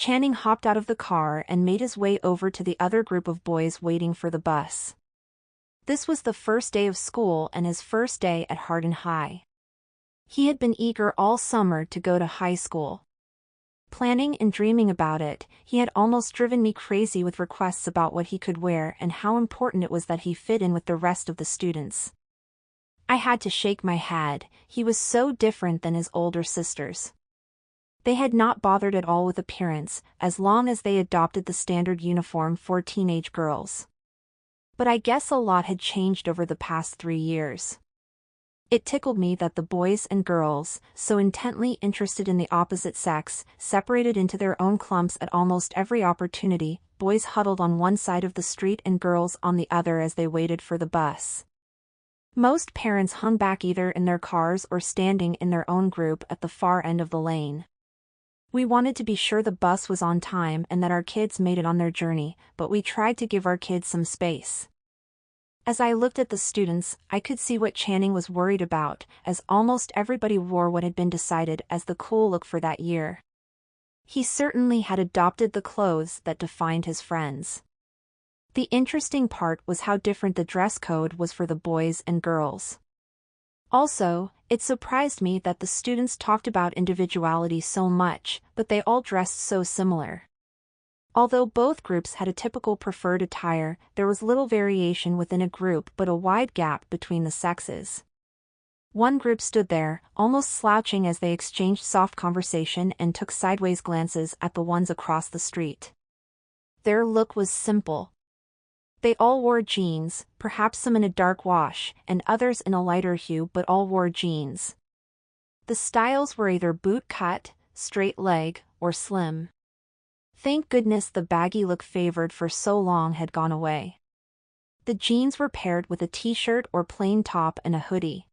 Channing hopped out of the car and made his way over to the other group of boys waiting for the bus. This was the first day of school and his first day at Hardin High. He had been eager all summer to go to high school. Planning and dreaming about it, he had almost driven me crazy with requests about what he could wear and how important it was that he fit in with the rest of the students. I had to shake my head. He was so different than his older sisters. They had not bothered at all with appearance, as long as they adopted the standard uniform for teenage girls. But I guess a lot had changed over the past 3 years. It tickled me that the boys and girls, so intently interested in the opposite sex, separated into their own clumps at almost every opportunity, boys huddled on one side of the street and girls on the other as they waited for the bus. Most parents hung back either in their cars or standing in their own group at the far end of the lane. We wanted to be sure the bus was on time and that our kids made it on their journey, but we tried to give our kids some space. As I looked at the students, I could see what Channing was worried about, as almost everybody wore what had been decided as the cool look for that year. He certainly had adopted the clothes that defined his friends. The interesting part was how different the dress code was for the boys and girls. Also, it surprised me that the students talked about individuality so much, but they all dressed so similar. Although both groups had a typical preferred attire, there was little variation within a group but a wide gap between the sexes. One group stood there, almost slouching as they exchanged soft conversation and took sideways glances at the ones across the street. Their look was simple. They all wore jeans, perhaps some in a dark wash, and others in a lighter hue, but all wore jeans. The styles were either boot-cut, straight leg, or slim. Thank goodness the baggy look favored for so long had gone away. The jeans were paired with a t-shirt or plain top and a hoodie.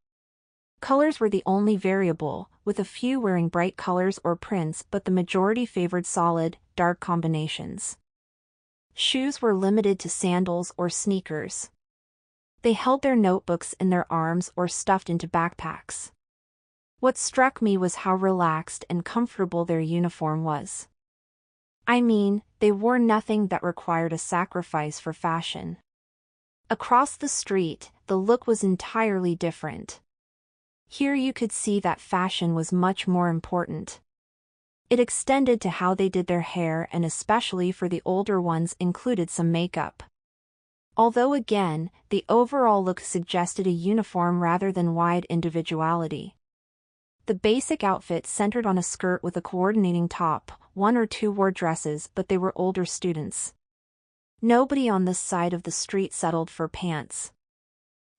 Colors were the only variable, with a few wearing bright colors or prints, but the majority favored solid, dark combinations. Shoes were limited to sandals or sneakers. They held their notebooks in their arms or stuffed into backpacks. What struck me was how relaxed and comfortable their uniform was. I mean, they wore nothing that required a sacrifice for fashion. Across the street, the look was entirely different. Here you could see that fashion was much more important. It extended to how they did their hair and especially for the older ones included some makeup. Although again, the overall look suggested a uniform rather than wide individuality. The basic outfit centered on a skirt with a coordinating top, 1 or 2 wore dresses but they were older students. Nobody on this side of the street settled for pants.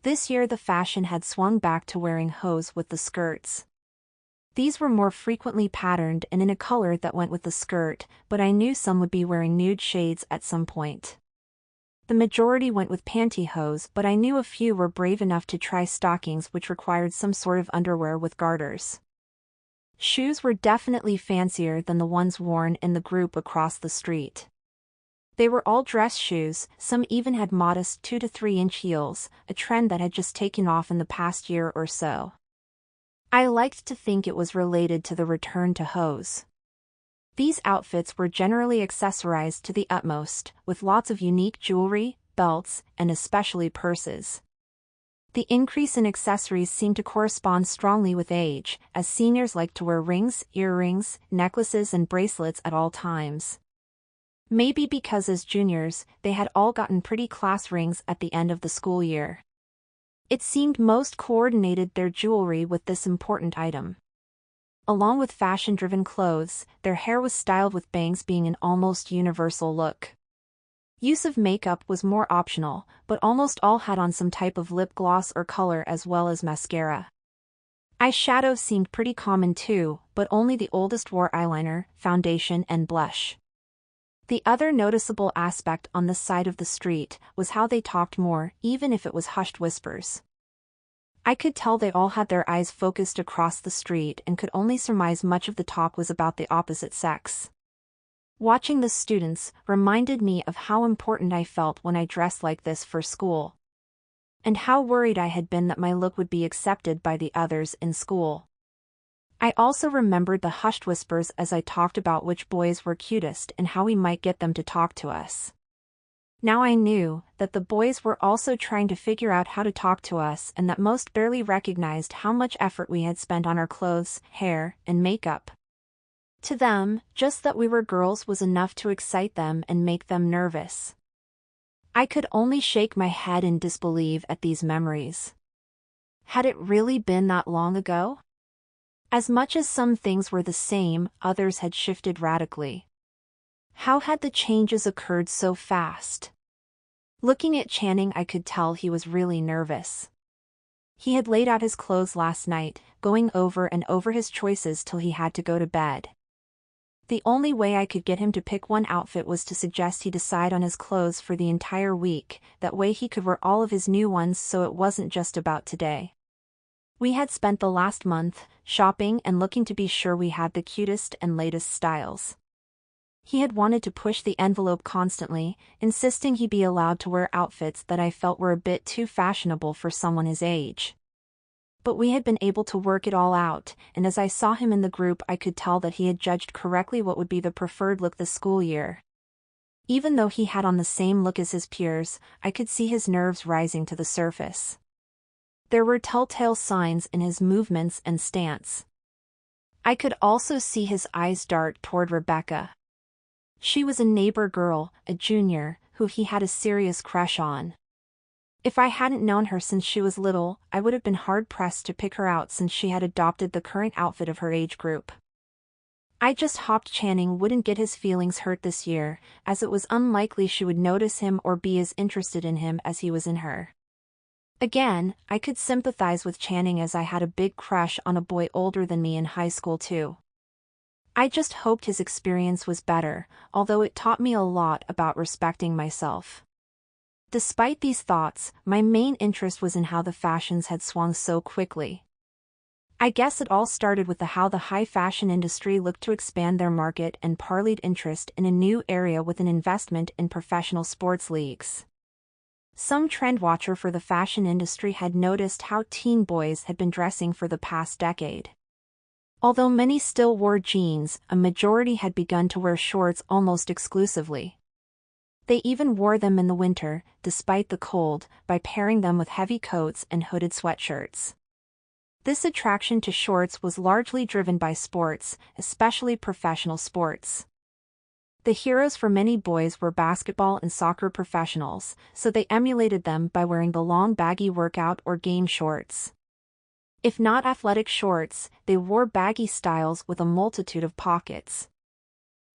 This year the fashion had swung back to wearing hose with the skirts. These were more frequently patterned and in a color that went with the skirt, but I knew some would be wearing nude shades at some point. The majority went with pantyhose, but I knew a few were brave enough to try stockings which required some sort of underwear with garters. Shoes were definitely fancier than the ones worn in the group across the street. They were all dress shoes, some even had modest 2 to 3 inch heels, a trend that had just taken off in the past year or so. I liked to think it was related to the return to hose. These outfits were generally accessorized to the utmost, with lots of unique jewelry, belts, and especially purses. The increase in accessories seemed to correspond strongly with age, as seniors liked to wear rings, earrings, necklaces and bracelets at all times. Maybe because as juniors, they had all gotten pretty class rings at the end of the school year. It seemed most coordinated their jewelry with this important item. Along with fashion-driven clothes, their hair was styled with bangs being an almost universal look. Use of makeup was more optional, but almost all had on some type of lip gloss or color as well as mascara. Eyeshadow seemed pretty common too, but only the oldest wore eyeliner, foundation and blush. The other noticeable aspect on this side of the street was how they talked more, even if it was hushed whispers. I could tell they all had their eyes focused across the street and could only surmise much of the talk was about the opposite sex. Watching the students reminded me of how important I felt when I dressed like this for school. And how worried I had been that my look would be accepted by the others in school. I also remembered the hushed whispers as I talked about which boys were cutest and how we might get them to talk to us. Now I knew that the boys were also trying to figure out how to talk to us and that most barely recognized how much effort we had spent on our clothes, hair, and makeup. To them, just that we were girls was enough to excite them and make them nervous. I could only shake my head in disbelief at these memories. Had it really been that long ago? As much as some things were the same, others had shifted radically. How had the changes occurred so fast? Looking at Channing, I could tell he was really nervous. He had laid out his clothes last night, going over and over his choices till he had to go to bed. The only way I could get him to pick one outfit was to suggest he decide on his clothes for the entire week, that way he could wear all of his new ones so it wasn't just about today. We had spent the last month shopping and looking to be sure we had the cutest and latest styles. He had wanted to push the envelope constantly, insisting he be allowed to wear outfits that I felt were a bit too fashionable for someone his age. But we had been able to work it all out, and as I saw him in the group I could tell that he had judged correctly what would be the preferred look this school year. Even though he had on the same look as his peers, I could see his nerves rising to the surface. There were telltale signs in his movements and stance. I could also see his eyes dart toward Rebecca. She was a neighbor girl, a junior, who he had a serious crush on. If I hadn't known her since she was little, I would have been hard-pressed to pick her out since she had adopted the current outfit of her age group. I just hoped Channing wouldn't get his feelings hurt this year, as it was unlikely she would notice him or be as interested in him as he was in her. Again, I could sympathize with Channing as I had a big crush on a boy older than me in high school too. I just hoped his experience was better, although it taught me a lot about respecting myself. Despite these thoughts, my main interest was in how the fashions had swung so quickly. I guess it all started with how the high fashion industry looked to expand their market and parlayed interest in a new area with an investment in professional sports leagues. Some trend watcher for the fashion industry had noticed how teen boys had been dressing for the past decade. Although many still wore jeans, a majority had begun to wear shorts almost exclusively. They even wore them in the winter, despite the cold, by pairing them with heavy coats and hooded sweatshirts. This attraction to shorts was largely driven by sports, especially professional sports. The heroes for many boys were basketball and soccer professionals, so they emulated them by wearing the long baggy workout or game shorts. If not athletic shorts, they wore baggy styles with a multitude of pockets.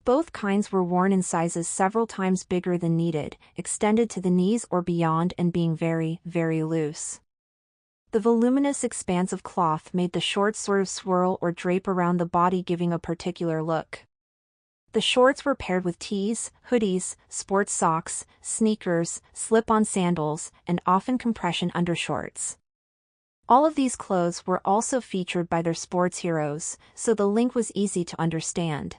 Both kinds were worn in sizes several times bigger than needed, extended to the knees or beyond and being very, very loose. The voluminous expanse of cloth made the shorts sort of swirl or drape around the body, giving a particular look. The shorts were paired with tees, hoodies, sports socks, sneakers, slip-on sandals, and often compression undershorts. All of these clothes were also featured by their sports heroes, so the link was easy to understand.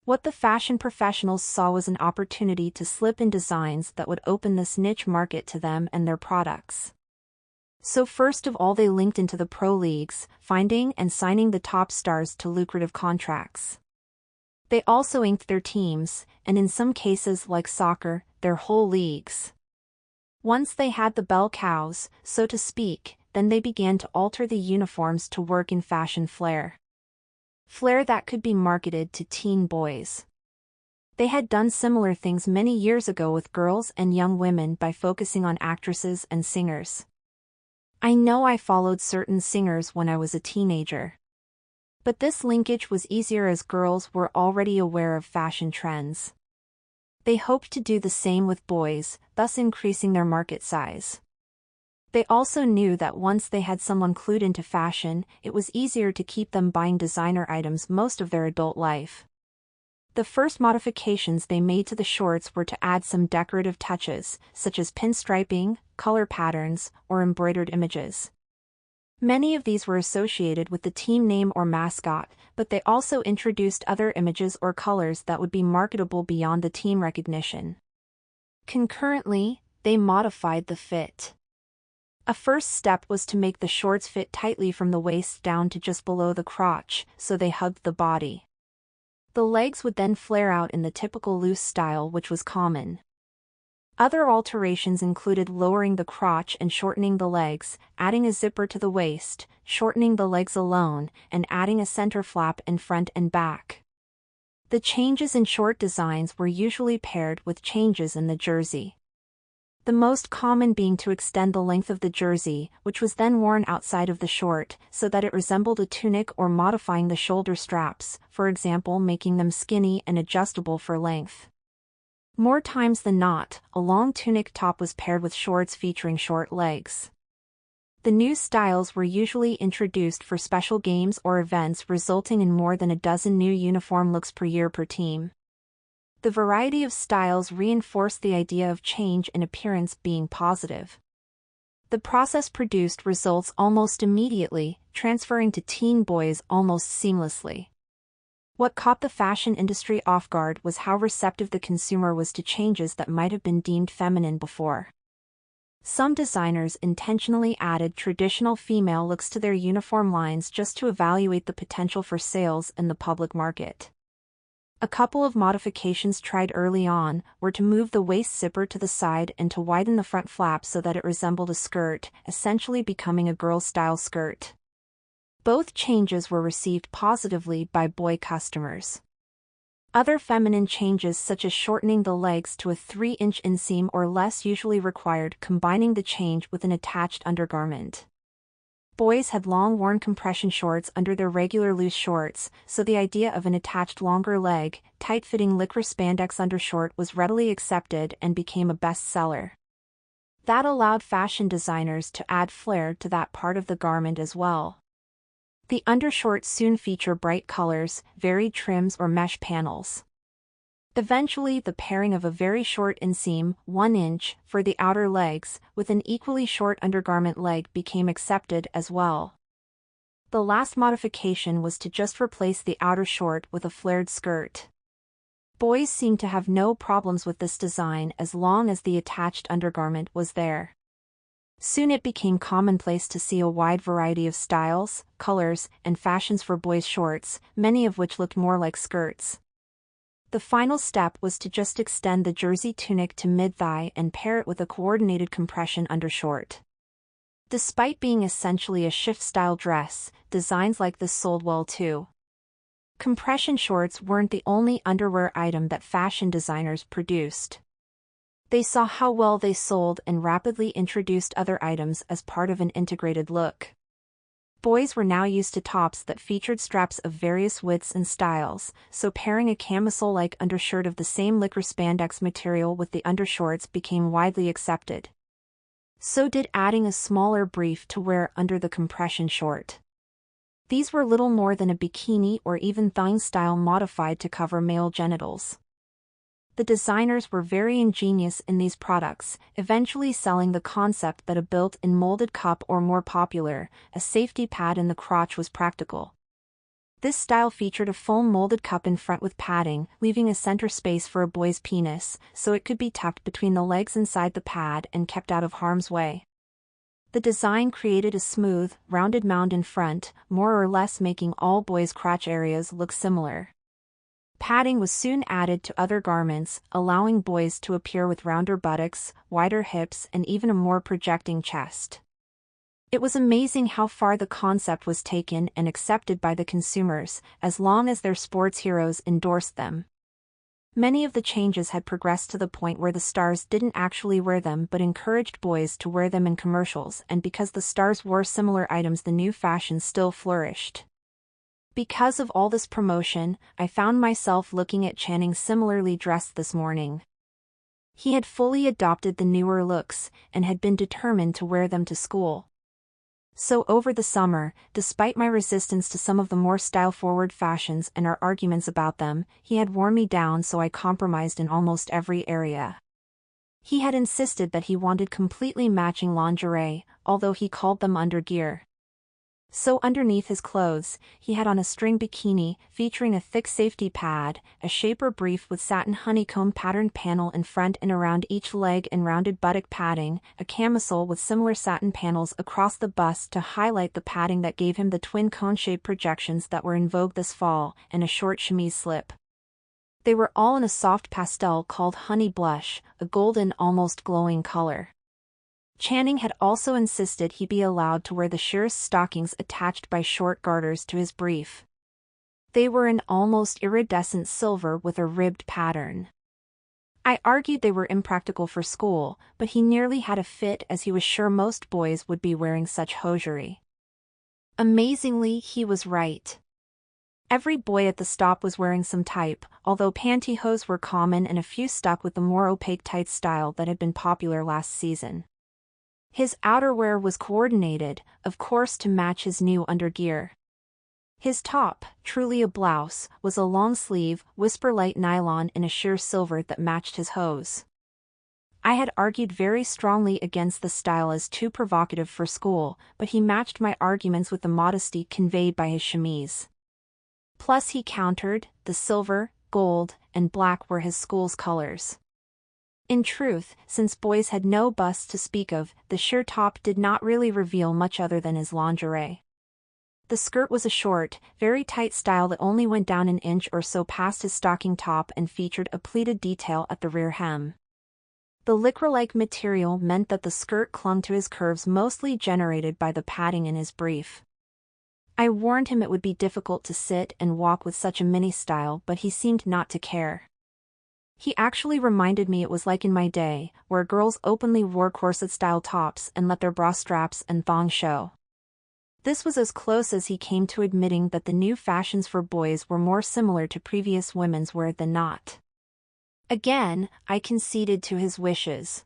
What the fashion professionals saw was an opportunity to slip in designs that would open this niche market to them and their products. So first of all they linked into the pro leagues, finding and signing the top stars to lucrative contracts. They also inked their teams, and in some cases like soccer, their whole leagues. Once they had the bell cows, so to speak, then they began to alter the uniforms to work in fashion flair. Flair that could be marketed to teen boys. They had done similar things many years ago with girls and young women by focusing on actresses and singers. I know I followed certain singers when I was a teenager. But this linkage was easier as girls were already aware of fashion trends. They hoped to do the same with boys, thus increasing their market size. They also knew that once they had someone clued into fashion, it was easier to keep them buying designer items most of their adult life. The first modifications they made to the shorts were to add some decorative touches, such as pinstriping, color patterns, or embroidered images. Many of these were associated with the team name or mascot, but they also introduced other images or colors that would be marketable beyond the team recognition. Concurrently, they modified the fit. A first step was to make the shorts fit tightly from the waist down to just below the crotch, so they hugged the body. The legs would then flare out in the typical loose style, which was common. Other alterations included lowering the crotch and shortening the legs, adding a zipper to the waist, shortening the legs alone, and adding a center flap in front and back. The changes in short designs were usually paired with changes in the jersey. The most common being to extend the length of the jersey, which was then worn outside of the short, so that it resembled a tunic, or modifying the shoulder straps, for example making them skinny and adjustable for length. More times than not, a long tunic top was paired with shorts featuring short legs. The new styles were usually introduced for special games or events, resulting in more than a dozen new uniform looks per year per team. The variety of styles reinforced the idea of change in appearance being positive. The process produced results almost immediately, transferring to teen boys almost seamlessly. What caught the fashion industry off guard was how receptive the consumer was to changes that might have been deemed feminine before. Some designers intentionally added traditional female looks to their uniform lines just to evaluate the potential for sales in the public market. A couple of modifications tried early on were to move the waist zipper to the side and to widen the front flap so that it resembled a skirt, essentially becoming a girl-style skirt. Both changes were received positively by boy customers. Other feminine changes, such as shortening the legs to a 3-inch inseam or less, usually required combining the change with an attached undergarment. Boys had long worn compression shorts under their regular loose shorts, so the idea of an attached longer leg, tight-fitting lycra spandex undershort was readily accepted and became a bestseller. That allowed fashion designers to add flair to that part of the garment as well. The undershorts soon feature bright colors, varied trims, or mesh panels. Eventually, the pairing of a very short inseam, 1 inch, for the outer legs, with an equally short undergarment leg became accepted as well. The last modification was to just replace the outer short with a flared skirt. Boys seemed to have no problems with this design as long as the attached undergarment was there. Soon it became commonplace to see a wide variety of styles, colors, and fashions for boys' shorts, many of which looked more like skirts. The final step was to just extend the jersey tunic to mid-thigh and pair it with a coordinated compression undershort. Despite being essentially a shift-style dress, designs like this sold well too. Compression shorts weren't the only underwear item that fashion designers produced. They saw how well they sold and rapidly introduced other items as part of an integrated look. Boys were now used to tops that featured straps of various widths and styles, so pairing a camisole-like undershirt of the same lycra spandex material with the undershorts became widely accepted. So did adding a smaller brief to wear under the compression short. These were little more than a bikini or even thong style modified to cover male genitals. The designers were very ingenious in these products, eventually selling the concept that a built-in molded cup, or more popular, a safety pad in the crotch, was practical. This style featured a foam molded cup in front with padding, leaving a center space for a boy's penis, so it could be tucked between the legs inside the pad and kept out of harm's way. The design created a smooth, rounded mound in front, more or less making all boys' crotch areas look similar. Padding was soon added to other garments, allowing boys to appear with rounder buttocks, wider hips, and even a more projecting chest. It was amazing how far the concept was taken and accepted by the consumers, as long as their sports heroes endorsed them. Many of the changes had progressed to the point where the stars didn't actually wear them but encouraged boys to wear them in commercials, and because the stars wore similar items, the new fashion still flourished. Because of all this promotion, I found myself looking at Channing similarly dressed this morning. He had fully adopted the newer looks, and had been determined to wear them to school. So over the summer, despite my resistance to some of the more style-forward fashions and our arguments about them, he had worn me down, so I compromised in almost every area. He had insisted that he wanted completely matching lingerie, although he called them undergear. So underneath his clothes, he had on a string bikini featuring a thick safety pad, a shaper brief with satin honeycomb patterned panel in front and around each leg and rounded buttock padding, a camisole with similar satin panels across the bust to highlight the padding that gave him the twin cone-shaped projections that were in vogue this fall, and a short chemise slip. They were all in a soft pastel called honey blush, a golden almost glowing color. Channing had also insisted he be allowed to wear the sheerest stockings attached by short garters to his brief. They were in almost iridescent silver with a ribbed pattern. I argued they were impractical for school, but he nearly had a fit as he was sure most boys would be wearing such hosiery. Amazingly, he was right. Every boy at the stop was wearing some type, although pantyhose were common and a few stuck with the more opaque tights style that had been popular last season. His outerwear was coordinated, of course to match his new undergear. His top, truly a blouse, was a long-sleeve, whisper-light nylon in a sheer silver that matched his hose. I had argued very strongly against the style as too provocative for school, but he matched my arguments with the modesty conveyed by his chemise. Plus he countered, the silver, gold, and black were his school's colors. In truth, since boys had no busts to speak of, the sheer top did not really reveal much other than his lingerie. The skirt was a short, very tight style that only went down an inch or so past his stocking top and featured a pleated detail at the rear hem. The lycra-like material meant that the skirt clung to his curves, mostly generated by the padding in his brief. I warned him it would be difficult to sit and walk with such a mini style, but he seemed not to care. He actually reminded me it was like in my day, where girls openly wore corset-style tops and let their bra straps and thongs show. This was as close as he came to admitting that the new fashions for boys were more similar to previous women's wear than not. Again, I conceded to his wishes.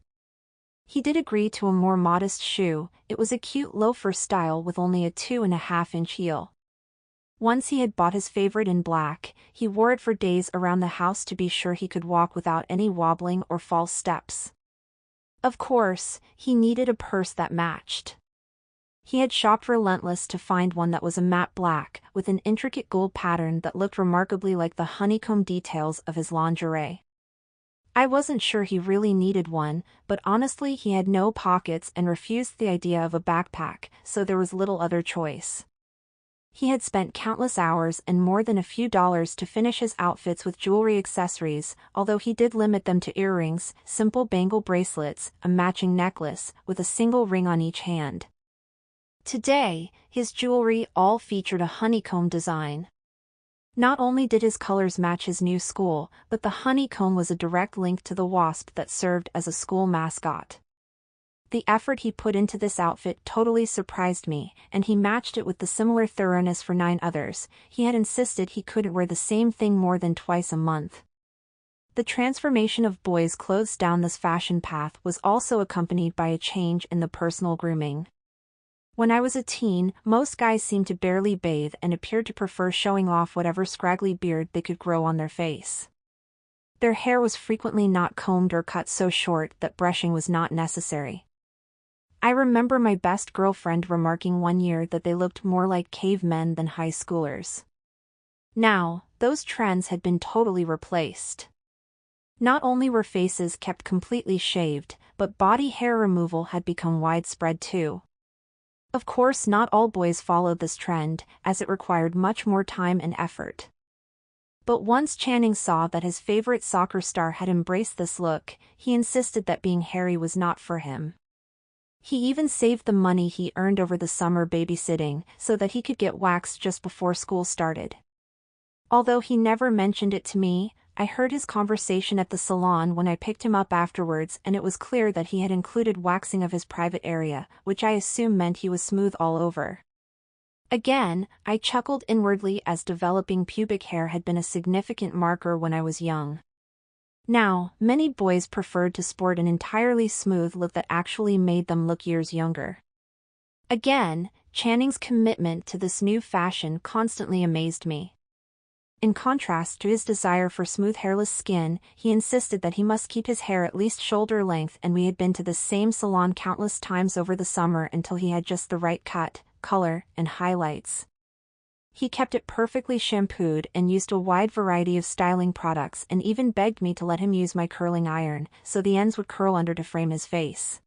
He did agree to a more modest shoe. It was a cute loafer style with only a 2.5-inch heel. Once he had bought his favorite in black, he wore it for days around the house to be sure he could walk without any wobbling or false steps. Of course, he needed a purse that matched. He had shopped relentless to find one that was a matte black, with an intricate gold pattern that looked remarkably like the honeycomb details of his lingerie. I wasn't sure he really needed one, but honestly he had no pockets and refused the idea of a backpack, so there was little other choice. He had spent countless hours and more than a few dollars to finish his outfits with jewelry accessories, although he did limit them to earrings, simple bangle bracelets, a matching necklace, with a single ring on each hand. Today, his jewelry all featured a honeycomb design. Not only did his colors match his new school, but the honeycomb was a direct link to the wasp that served as a school mascot. The effort he put into this outfit totally surprised me, and he matched it with the similar thoroughness for 9 others. He had insisted he couldn't wear the same thing more than twice a month. The transformation of boys' clothes down this fashion path was also accompanied by a change in the personal grooming. When I was a teen, most guys seemed to barely bathe and appeared to prefer showing off whatever scraggly beard they could grow on their face. Their hair was frequently not combed or cut so short that brushing was not necessary. I remember my best girlfriend remarking one year that they looked more like cavemen than high schoolers. Now, those trends had been totally replaced. Not only were faces kept completely shaved, but body hair removal had become widespread too. Of course, not all boys followed this trend, as it required much more time and effort. But once Channing saw that his favorite soccer star had embraced this look, he insisted that being hairy was not for him. He even saved the money he earned over the summer babysitting so that he could get waxed just before school started. Although he never mentioned it to me, I heard his conversation at the salon when I picked him up afterwards, and it was clear that he had included waxing of his private area, which I assume meant he was smooth all over. Again, I chuckled inwardly as developing pubic hair had been a significant marker when I was young. Now, many boys preferred to sport an entirely smooth look that actually made them look years younger. Again, Channing's commitment to this new fashion constantly amazed me. In contrast to his desire for smooth hairless skin, he insisted that he must keep his hair at least shoulder length, and we had been to the same salon countless times over the summer until he had just the right cut, color, and highlights. He kept it perfectly shampooed and used a wide variety of styling products and even begged me to let him use my curling iron, so the ends would curl under to frame his face.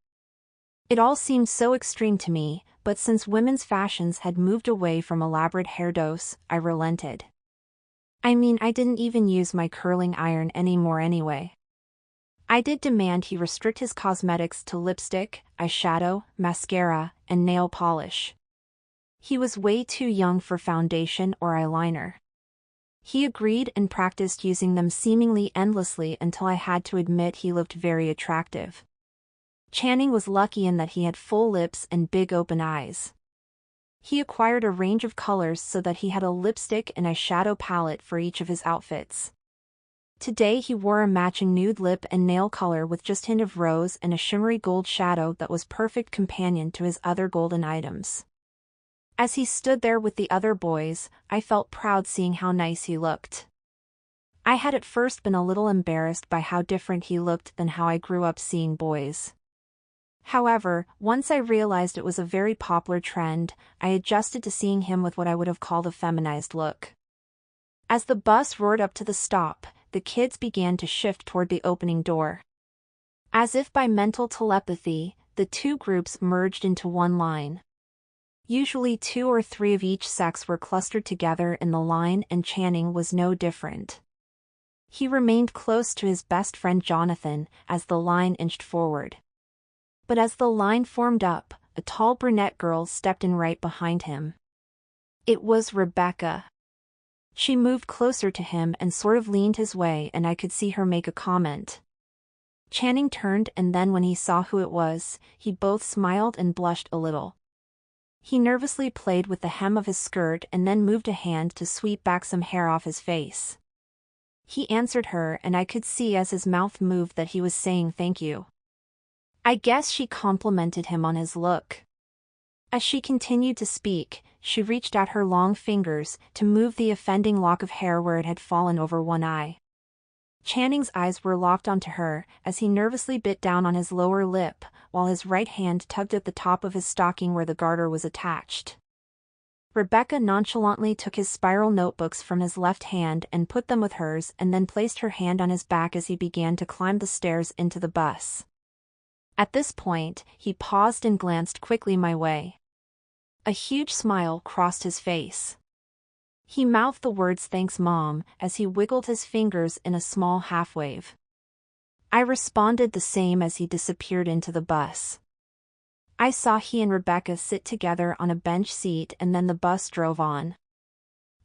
It all seemed so extreme to me, but since women's fashions had moved away from elaborate hairdos, I relented. I mean, I didn't even use my curling iron anymore anyway. I did demand he restrict his cosmetics to lipstick, eyeshadow, mascara, and nail polish. He was way too young for foundation or eyeliner. He agreed and practiced using them seemingly endlessly until I had to admit he looked very attractive. Channing was lucky in that he had full lips and big open eyes. He acquired a range of colors so that he had a lipstick and eyeshadow palette for each of his outfits. Today he wore a matching nude lip and nail color with just a hint of rose and a shimmery gold shadow that was perfect companion to his other golden items. As he stood there with the other boys, I felt proud seeing how nice he looked. I had at first been a little embarrassed by how different he looked than how I grew up seeing boys. However, once I realized it was a very popular trend, I adjusted to seeing him with what I would have called a feminized look. As the bus roared up to the stop, the kids began to shift toward the opening door. As if by mental telepathy, the two groups merged into one line. Usually 2 or 3 of each sex were clustered together in the line, and Channing was no different. He remained close to his best friend Jonathan as the line inched forward. But as the line formed up, a tall brunette girl stepped in right behind him. It was Rebecca. She moved closer to him and sort of leaned his way, and I could see her make a comment. Channing turned, and then when he saw who it was, he both smiled and blushed a little. He nervously played with the hem of his skirt and then moved a hand to sweep back some hair off his face. He answered her, and I could see as his mouth moved that he was saying thank you. I guess she complimented him on his look. As she continued to speak, she reached out her long fingers to move the offending lock of hair where it had fallen over one eye. Channing's eyes were locked onto her as he nervously bit down on his lower lip, while his right hand tugged at the top of his stocking where the garter was attached. Rebecca nonchalantly took his spiral notebooks from his left hand and put them with hers, and then placed her hand on his back as he began to climb the stairs into the bus. At this point, he paused and glanced quickly my way. A huge smile crossed his face. He mouthed the words "Thanks, Mom," as he wiggled his fingers in a small half-wave. I responded the same as he disappeared into the bus. I saw he and Rebecca sit together on a bench seat, and then the bus drove on.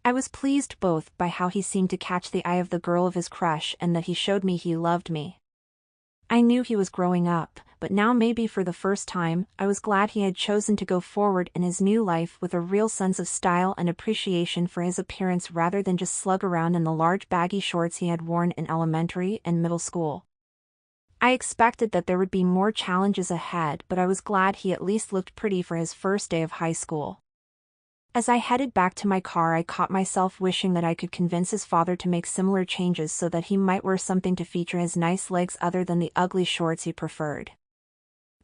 I was pleased both by how he seemed to catch the eye of the girl of his crush and that he showed me he loved me. I knew he was growing up, but now, maybe for the first time, I was glad he had chosen to go forward in his new life with a real sense of style and appreciation for his appearance rather than just slug around in the large baggy shorts he had worn in elementary and middle school. I expected that there would be more challenges ahead, but I was glad he at least looked pretty for his first day of high school. As I headed back to my car, I caught myself wishing that I could convince his father to make similar changes so that he might wear something to feature his nice legs other than the ugly shorts he preferred.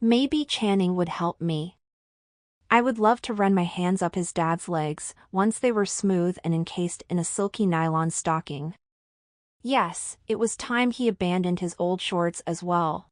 Maybe Channing would help me. I would love to run my hands up his dad's legs, once they were smooth and encased in a silky nylon stocking. Yes, it was time he abandoned his old shorts as well.